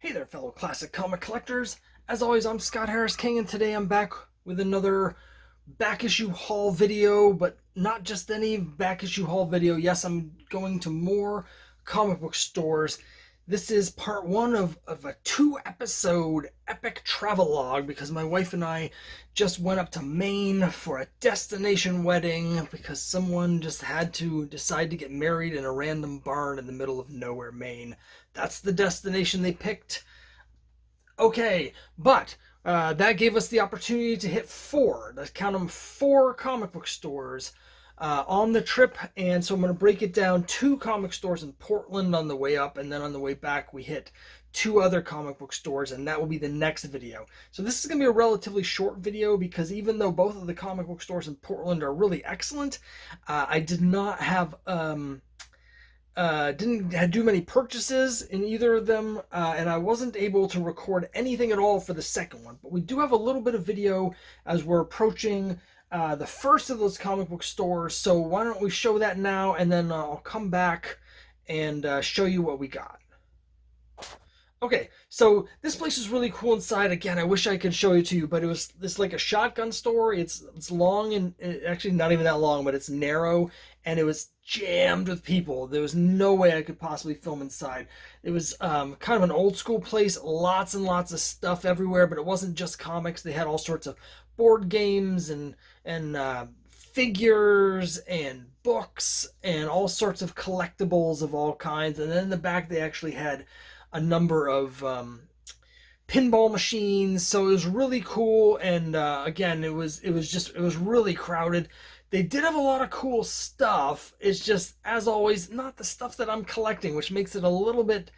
Hey there, fellow classic comic collectors. As always, I'm Scott Harris King, and today I'm back with another back issue haul video, but not just any back issue haul video. Yes, I'm going to more comic book stores. This is part one of a 2-episode epic travelogue because my wife and I just went up to Maine for a destination wedding because someone just had to decide to get married in a random barn in the middle of nowhere, Maine. That's the destination they picked. Okay, but that gave us the opportunity to hit four, let's count them, four comic book stores on the trip. And so I'm going to break it down: two comic stores in Portland on the way up, and then on the way back we hit two other comic book stores, and that will be the next video. So this is going to be a relatively short video because even though both of the comic book stores in Portland are really excellent, I did not have didn't do many purchases in either of them, and I wasn't able to record anything at all for the second one. But we do have a little bit of video as we're approaching the first of those comic book stores. So why don't we show that now, and then I'll come back and show you what we got. Okay, so this place is really cool inside. Again, I wish I could show it to you, but it's like a shotgun store. It's long, and actually not even that long, but it's narrow, and it was jammed with people. There was no way I could possibly film inside. It was kind of an old school place, lots and lots of stuff everywhere, but it wasn't just comics. They had all sorts of board games and figures and books and all sorts of collectibles of all kinds. And then in the back they actually had a number of pinball machines, so it was really cool. And again, it was really crowded. They did have a lot of cool stuff. It's just, as always, not the stuff that I'm collecting, which makes it a little bit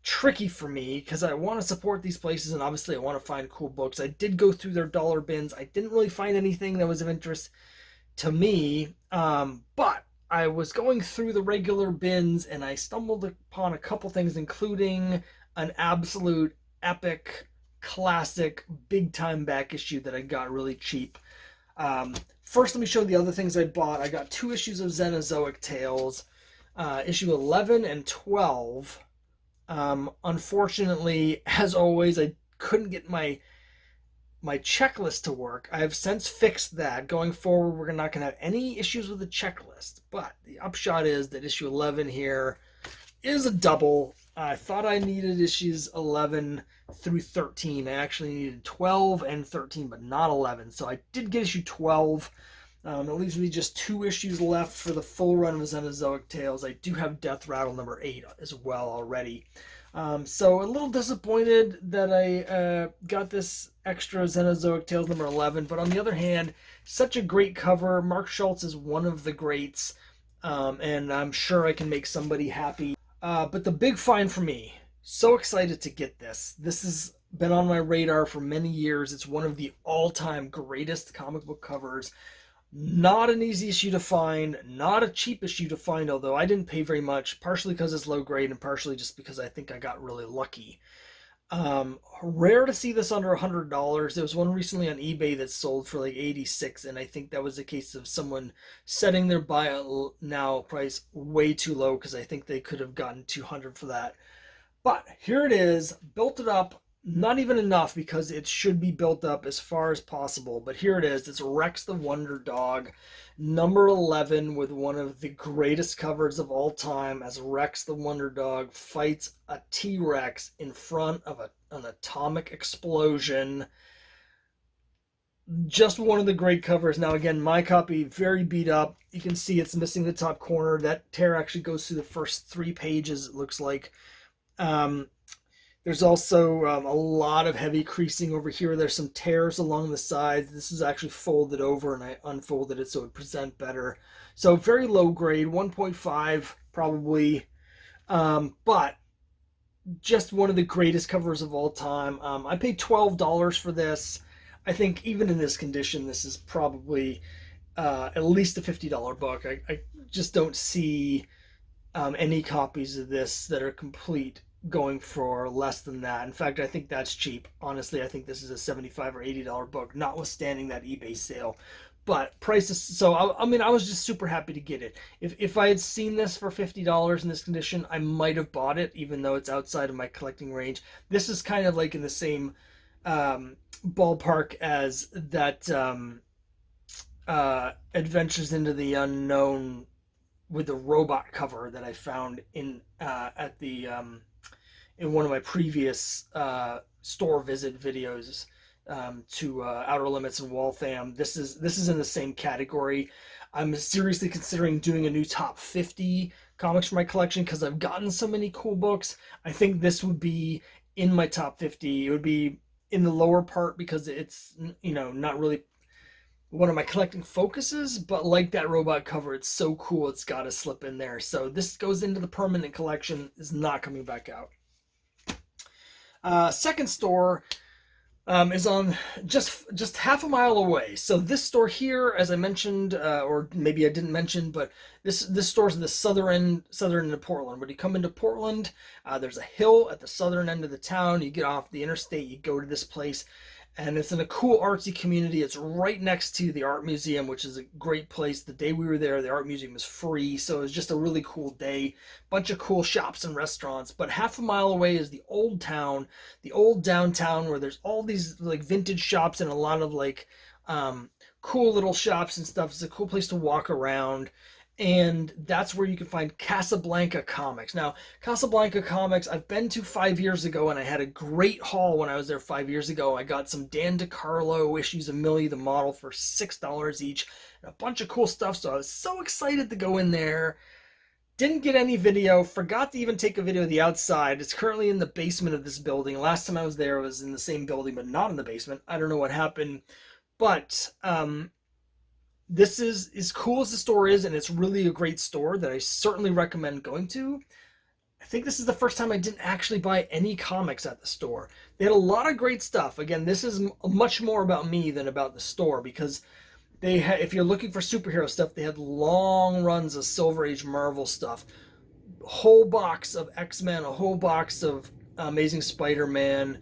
tricky for me because I want to support these places, and obviously I want to find cool books. I did go through their dollar bins. I didn't really find anything that was of interest to me, but I was going through the regular bins and I stumbled upon a couple things, including an absolute epic, classic, big time back issue that I got really cheap. First, let me show the other things I bought. I got 2 issues of Xenozoic Tales, issue 11 and 12. Unfortunately, as always, I couldn't get my checklist to work. I have since fixed that. Going forward, we're not going to have any issues with the checklist. But the upshot is that issue 11 here is a double. I thought I needed issues 11 through 13. I actually needed 12 and 13, but not 11. So I did get issue 12. It leaves me just 2 issues left for the full run of Xenozoic Tales. I do have Death Rattle number 8 as well already. So a little disappointed that I got this extra Xenozoic Tales number 11, but on the other hand, such a great cover. Mark Schultz is one of the greats, and I'm sure I can make somebody happy. But the big find for me, so excited to get this. This has been on my radar for many years. It's one of the all-time greatest comic book covers. Not an easy issue to find, not a cheap issue to find, although I didn't pay very much, partially because it's low grade and partially just because I think I got really lucky. Rare to see this under $100. There was one recently on eBay that sold for like 86, and I think that was a case of someone setting their buy now price way too low because I think they could have gotten 200 for that. But here it is, built it up. Not even enough because it should be built up as far as possible. But here it is. It's Rex the Wonder Dog, number 11, with one of the greatest covers of all time as Rex the Wonder Dog fights a T-Rex in front of an atomic explosion. Just one of the great covers. Now, again, my copy, very beat up. You can see it's missing the top corner. That tear actually goes through the first 3 pages, it looks like. There's also a lot of heavy creasing over here. There's some tears along the sides. This is actually folded over, and I unfolded it so it would present better. So very low grade, 1.5 probably, but just one of the greatest covers of all time. I paid $12 for this. I think even in this condition, this is probably at least a $50 book. I just don't see any copies of this that are complete going for less than that. In fact, I think that's cheap. Honestly, I think this is a $75 or $80 book, notwithstanding that eBay sale. but prices. So I mean, I was just super happy to get it. If I had seen this for $50 in this condition, I might have bought it, even though it's outside of my collecting range. This is kind of like in the same ballpark as that Adventures into the Unknown with the robot cover that I found in at the in one of my previous store visit videos to Outer Limits and Waltham. This is in the same category. I'm seriously considering doing a new top 50 comics for my collection because I've gotten so many cool books. I think this would be in my top 50. It would be in the lower part because it's, you know, not really one of my collecting focuses, but like that robot cover, it's so cool, it's got to slip in there. So this goes into the permanent collection, is not coming back out. Second store is on just half a mile away. So this store here, as I mentioned, or maybe I didn't mention, but this store is in the southern end of Portland. When you come into Portland, there's a hill at the southern end of the town. You get off the interstate, you go to this place, and it's in a cool artsy community. It's right next to the art museum, which is a great place. The day we were there, the art museum was free, so it was just a really cool day. Bunch of cool shops and restaurants. But half a mile away is the old town, the old downtown, where there's all these like vintage shops and a lot of like cool little shops and stuff. It's a cool place to walk around. And that's where you can find Casablanca comics. Now, Casablanca comics, I've been to 5 years ago, and I had a great haul when I was there 5 years ago. I got some Dan DeCarlo issues of Millie the Model for $6 each, and a bunch of cool stuff. So I was so excited to go in there. Didn't get any video, forgot to even take a video of the outside. It's currently in the basement of this building. Last time I was there, it was in the same building, but not in the basement. I don't know what happened, but this is as cool as the store is, and it's really a great store that I certainly recommend going to. I think this is the first time I didn't actually buy any comics at the store. They had a lot of great stuff. Again, this is much more about me than about the store, because they had, if you're looking for superhero stuff, they had long runs of Silver Age Marvel stuff. A whole box of X-Men, a whole box of Amazing Spider-Man,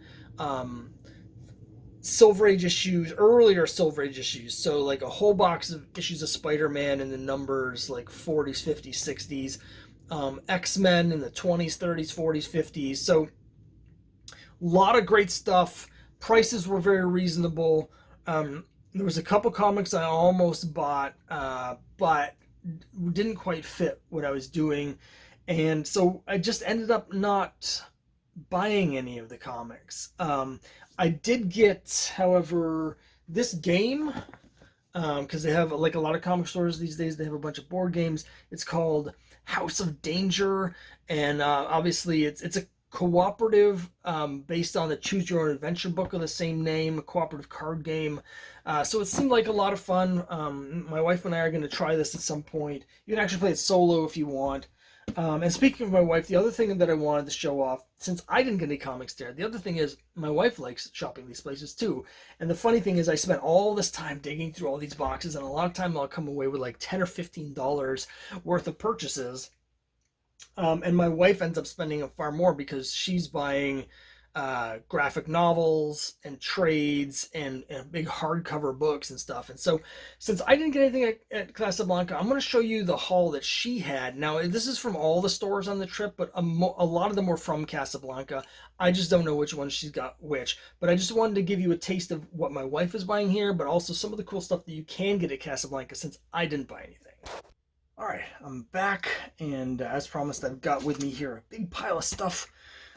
Silver Age issues, earlier Silver Age issues. So like a whole box of issues of Spider-Man in the numbers like 40s, 50s, 60s. X-Men in the 20s, 30s, 40s, 50s. So a lot of great stuff. Prices were very reasonable. There was a couple comics I almost bought, but didn't quite fit what I was doing. And so I just ended up not buying any of the comics. I did get, however, this game, because they have like a lot of comic stores these days. They have a bunch of board games. It's called House of Danger, and obviously it's a cooperative based on the Choose Your Own Adventure book of the same name, a cooperative card game. So it seemed like a lot of fun. My wife and I are going to try this at some point. You can actually play it solo if you want. And speaking of my wife, the other thing that I wanted to show off, since I didn't get any comics there, the other thing is my wife likes shopping these places too. And the funny thing is I spent all this time digging through all these boxes, and a lot of time I'll come away with like $10 or $15 worth of purchases. And my wife ends up spending far more because she's buying graphic novels and trades and big hardcover books and stuff. And so since I didn't get anything at Casablanca, I'm going to show you the haul that she had. Now, this is from all the stores on the trip, but a lot of them were from Casablanca. I just don't know which one she's got which. But I just wanted to give you a taste of what my wife is buying here, but also some of the cool stuff that you can get at Casablanca since I didn't buy anything. All right, I'm back, and as promised, I've got with me here a big pile of stuff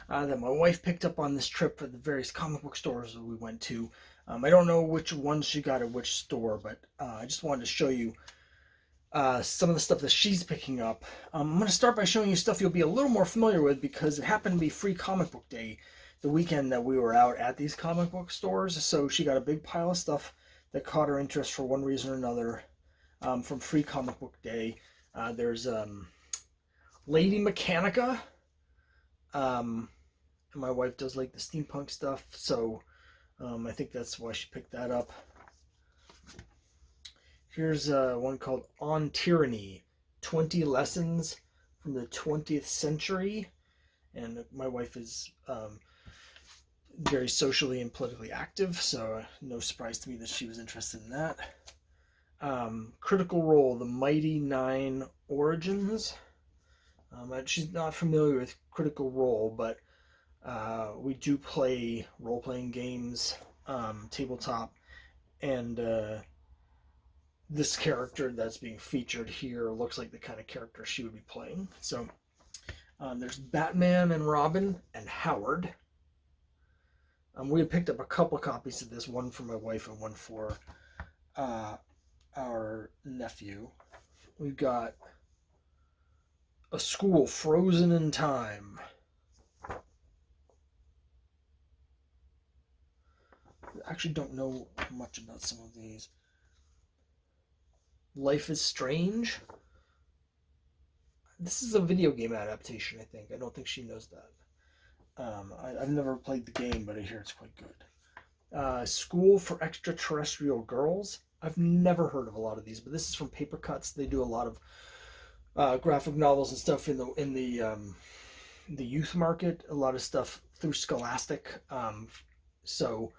that my wife picked up on this trip at the various comic book stores that we went to. I don't know which ones she got at which store, but I just wanted to show you some of the stuff that she's picking up. I'm going to start by showing you stuff you'll be a little more familiar with because it happened to be Free Comic Book Day the weekend that we were out at these comic book stores. So she got a big pile of stuff that caught her interest for one reason or another from Free Comic Book Day. There's Lady Mechanica. My wife does like the steampunk stuff, so I think that's why she picked that up. Here's one called On Tyranny, 20 Lessons from the 20th Century. And my wife is very socially and politically active, so no surprise to me that she was interested in that. Critical Role: The Mighty Nine Origins. She's not familiar with Critical Role, but we do play role-playing games, tabletop, and this character that's being featured here looks like the kind of character she would be playing. So there's Batman and Robin and Howard. We had picked up a couple copies of this, one for my wife and one for our nephew. We've got A School Frozen in Time. I actually don't know much about some of these. Life is Strange. This is a video game adaptation, I think. I don't think she knows that. I've never played the game, but I hear it's quite good. School for Extraterrestrial Girls. I've never heard of a lot of these, but this is from Paper Cuts. They do a lot of graphic novels and stuff in the youth market. A lot of stuff through Scholastic. So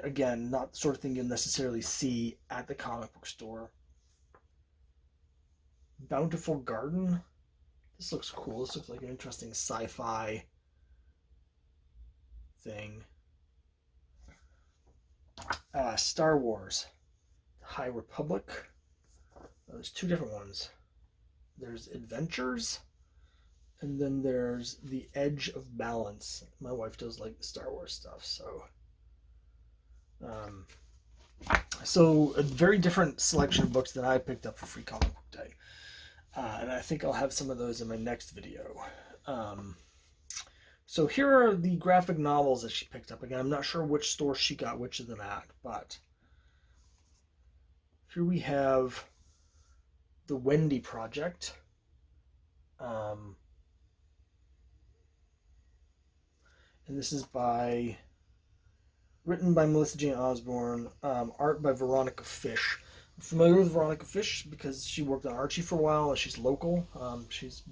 again, not the sort of thing you'll necessarily see at the comic book store. Bountiful Garden. This looks cool. This looks like an interesting sci-fi thing. Star Wars: High Republic. There's two different ones. There's Adventures, and then there's The Edge of Balance. My wife does like the Star Wars stuff, so a very different selection of books than I picked up for Free Comic Book Day. And I think I'll have some of those in my next video. So here are the graphic novels that she picked up. Again, I'm not sure which store she got which of them at, but here we have The Wendy Project. And this is written by Melissa Jane Osborne, art by Veronica Fish. I'm familiar with Veronica Fish because she worked on Archie for a while. She's local. She's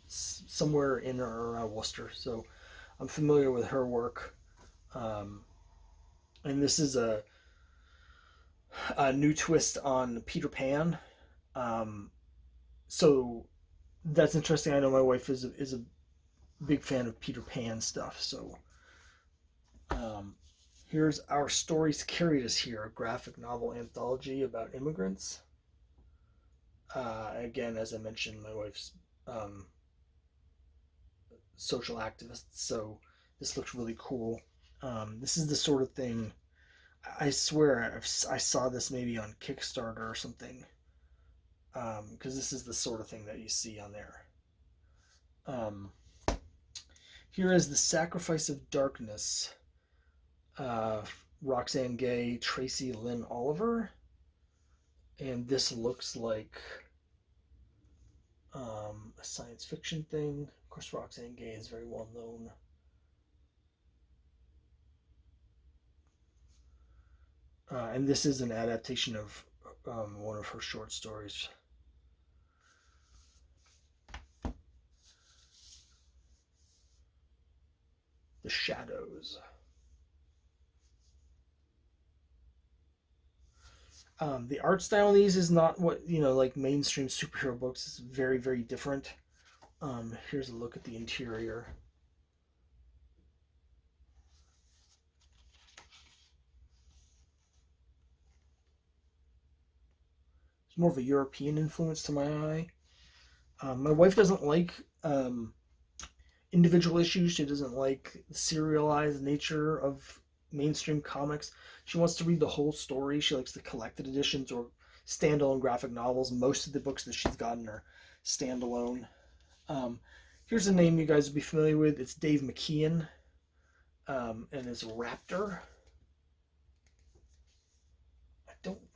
somewhere in or around Worcester, so I'm familiar with her work. And this is a new twist on Peter Pan. So that's interesting. I know my wife is a big fan of Peter Pan stuff. So here's Our Stories Carried Us Here, a graphic novel anthology about immigrants. Again, as I mentioned, my wife's social activist, so this looks really cool. This is the sort of thing, I swear I saw this maybe on Kickstarter or something, because this is the sort of thing that you see on there. Here is The Sacrifice of Darkness, Roxane Gay, Tracy Lynn Oliver, and this looks like a science fiction thing. Of course, Roxane Gay is very well known. And this is an adaptation of one of her short stories. The Shadows. The art style in these is not what, like mainstream superhero books. It's very, very different. Here's a look at the interior. It's more of a European influence to my eye. My wife doesn't like individual issues. She doesn't like the serialized nature of mainstream comics. She wants to read the whole story. She likes the collected editions or standalone graphic novels. Most of the books that she's gotten are standalone. Here's a name you guys will be familiar with. It's Dave McKeon, and it's Raptor.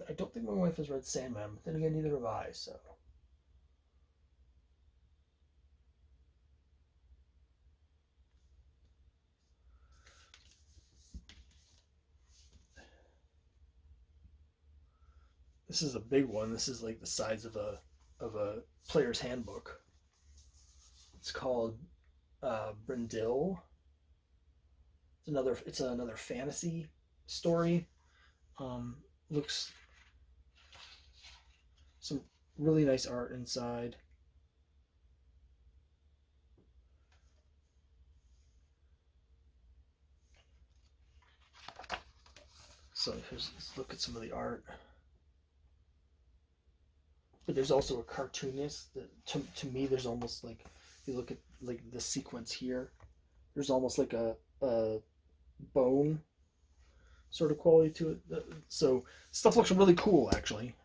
I don't think my wife has read Sandman, but then again, neither have I. So. This is a big one. This is like the size of a player's handbook. It's called Brendell. It's another fantasy story. Looks Some really nice art inside. So let's look at some of the art. But there's also a cartoonist that to me there's almost like, if you look at like the sequence here, there's almost like a bone sort of quality to it. So stuff looks really cool actually.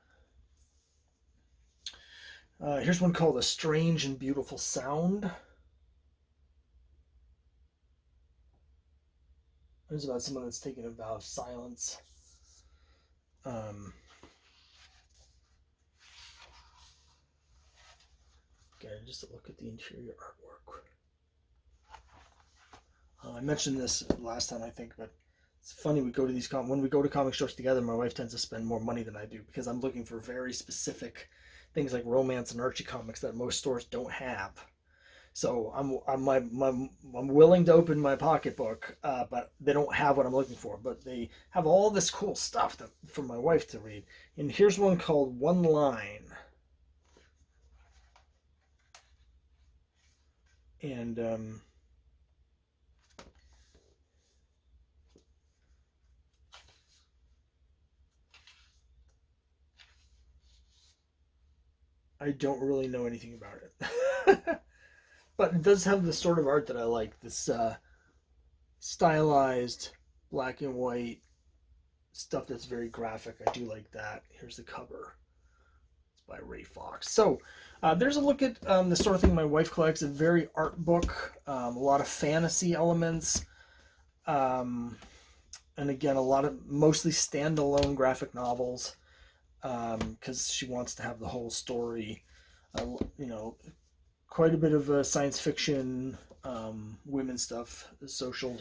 Here's one called A Strange and Beautiful Sound. It's about someone that's taken a vow of silence. Okay, just to look at the interior artwork. I mentioned this last time, I think, but it's funny, we go to these when we go to comic stores together, my wife tends to spend more money than I do because I'm looking for very specific things like romance and Archie comics that most stores don't have. So I'm willing to open my pocketbook, but they don't have what I'm looking for. But they have all this cool stuff for my wife to read. And here's one called One Line. And I don't really know anything about it. But it does have the sort of art that I like. This stylized black and white stuff that's very graphic. I do like that. Here's the cover. It's by Ray Fox. So there's a look at the sort of thing my wife collects. A very art book, a lot of fantasy elements, and again a lot of mostly standalone graphic novels, because she wants to have the whole story. You know, quite a bit of science fiction, women stuff, social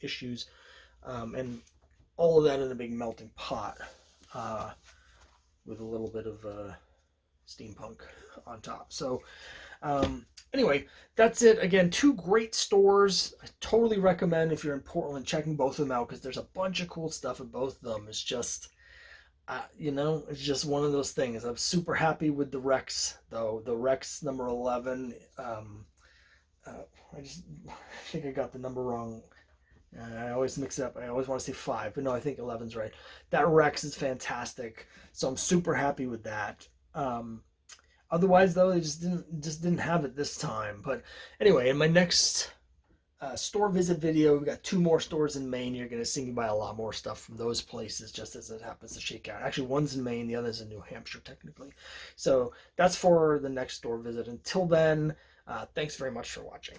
issues, and all of that in a big melting pot, with a little bit of steampunk on top. So anyway, that's it. Again, two great stores. I totally recommend, if you're in Portland, checking both of them out because there's a bunch of cool stuff at both of them. It's just it's just one of those things. I'm super happy with the Rex, though. The Rex number 11. I think I got the number wrong. I always mix it up. I always want to say 5, but no, I think 11's right. That Rex is fantastic, so I'm super happy with that. Otherwise, though, they just didn't have it this time. But anyway, in my next store visit video, we've got 2 more stores in Maine. You're going to see me buy a lot more stuff from those places, just as it happens to shake out. Actually, one's in Maine, the other's in New Hampshire, technically. So that's for the next store visit. Until then, thanks very much for watching.